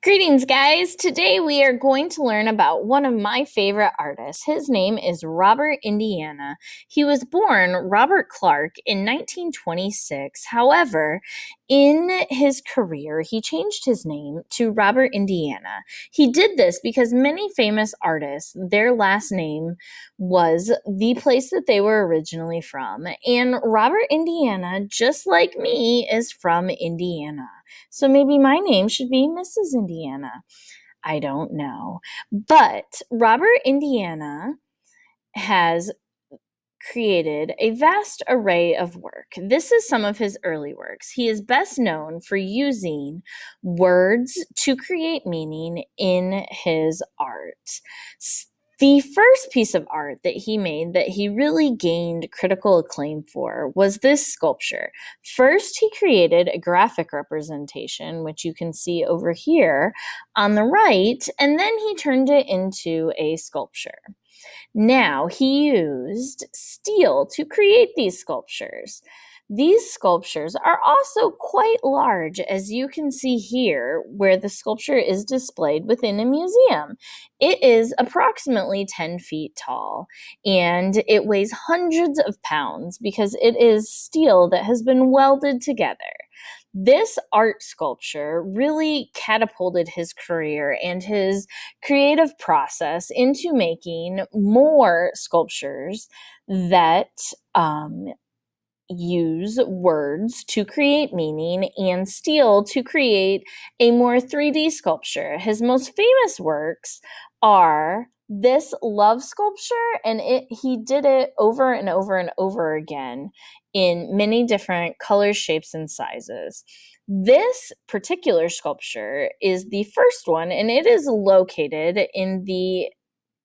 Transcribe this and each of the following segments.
Greetings, guys. Today we are going to learn about one of my favorite artists. His name is Robert Indiana. He was born Robert Clark in 1926. However, in his career, he changed his name to Robert Indiana. He did this because many famous artists, their last name was the place that they were originally from. And Robert Indiana, just like me, is from Indiana. So maybe my name should be Mrs. Indiana. I don't know. But Robert Indiana has created a vast array of work. This is some of his early works. He is best known for using words to create meaning in his art. The first piece of art that he made that he really gained critical acclaim for was this sculpture. First, he created a graphic representation, which you can see over here on the right, and then he turned it into a sculpture. Now, he used steel to create these sculptures. These sculptures are also quite large, as you can see here, where the sculpture is displayed within a museum. It is approximately 10 feet tall, and it weighs hundreds of pounds because it is steel that has been welded together. This art sculpture really catapulted his career and his creative process into making more sculptures that use words to create meaning and steel to create a more 3D sculpture. His most famous works are this love sculpture, and he did it over and over and over again in many different colors, shapes, and sizes. This particular sculpture is the first one, and it is located in the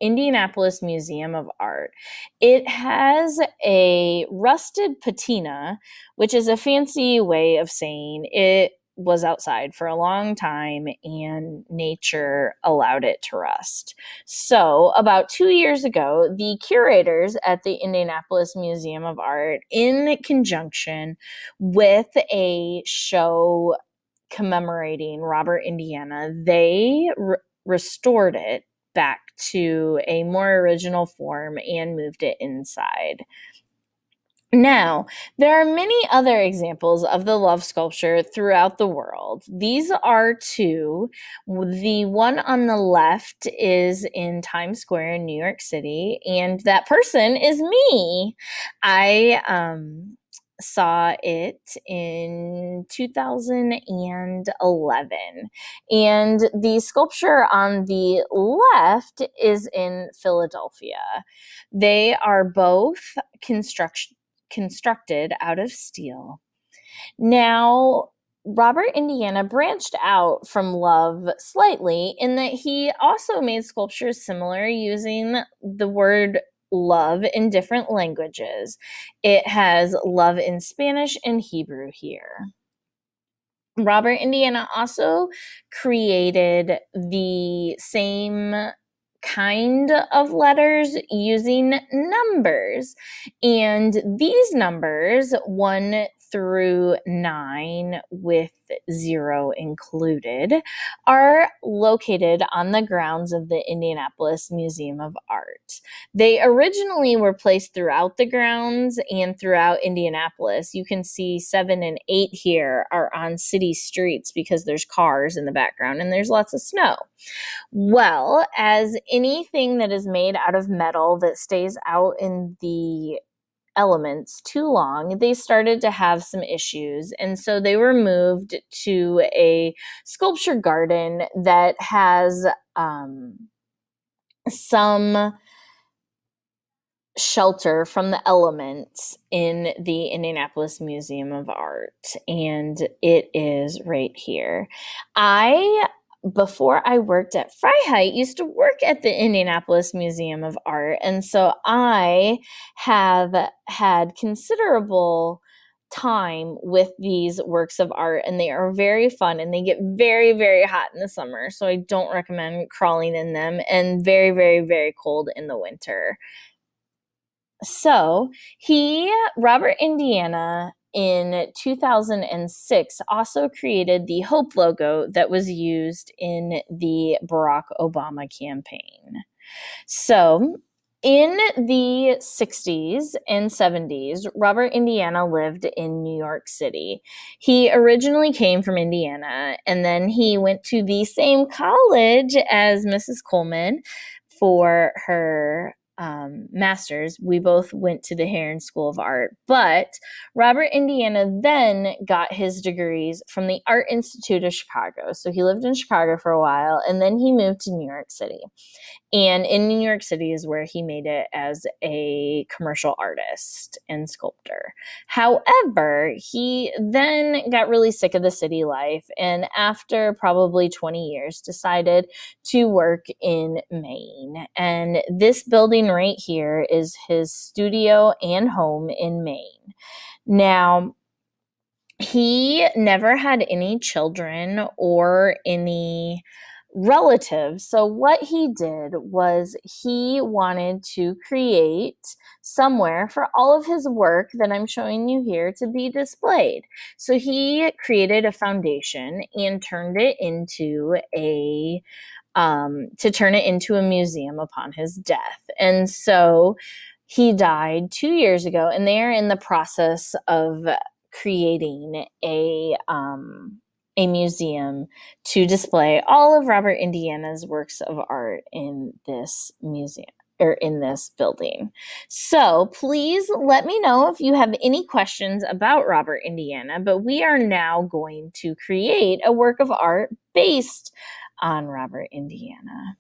Indianapolis Museum of Art. It has a rusted patina, which is a fancy way of saying it was outside for a long time and nature allowed it to rust. So, about 2 years ago, the curators at the Indianapolis Museum of Art, in conjunction with a show commemorating Robert Indiana, they restored it back to a more original form and moved it inside. Now, there are many other examples of the love sculpture throughout the world. These are two. The one on the left is in Times Square in New York City, and that person is me. I saw it in 2011. And the sculpture on the left is in Philadelphia. They are both constructed out of steel. Now, Robert Indiana branched out from love slightly in that he also made sculptures similar using the word love in different languages. It has love in Spanish and Hebrew here. Robert Indiana also created the same kind of letters using numbers. And these numbers, 1 through 9 with 0 included, are located on the grounds of the Indianapolis Museum of Art. They originally were placed throughout the grounds and throughout Indianapolis. You can see 7 and 8 here are on city streets because there's cars in the background and there's lots of snow. Well, as anything that is made out of metal that stays out in the elements too long, they started to have some issues. And so they were moved to a sculpture garden that has some shelter from the elements in the Indianapolis Museum of Art. And it is right here. Before I worked at Freiheit, used to work at the Indianapolis Museum of Art. And so I have had considerable time with these works of art, and they are very fun, and they get very, very hot in the summer. So I don't recommend crawling in them, and very, very, very cold in the winter. So Robert Indiana, in 2006 also created the Hope logo that was used in the Barack Obama campaign. So, in the 60s and 70s, Robert Indiana lived in New York City. He originally came from Indiana, and then he went to the same college as Mrs. Coleman for her master's. We both went to the Heron School of Art, but Robert Indiana then got his degrees from the Art Institute of Chicago. So he lived in Chicago for a while, and then he moved to New York City. And in New York City is where he made it as a commercial artist and sculptor. However, he then got really sick of the city life, and after probably 20 years decided to work in Maine. And this building right here is his studio and home in Maine. Now, he never had any children or any relatives. So what he did was he wanted to create somewhere for all of his work that I'm showing you here to be displayed. So he created a foundation and turned it into a museum upon his death. And so he died 2 years ago, and they are in the process of creating a museum to display all of Robert Indiana's works of art in this museum or in this building. So please let me know if you have any questions about Robert Indiana, but we are now going to create a work of art based on Robert Indiana.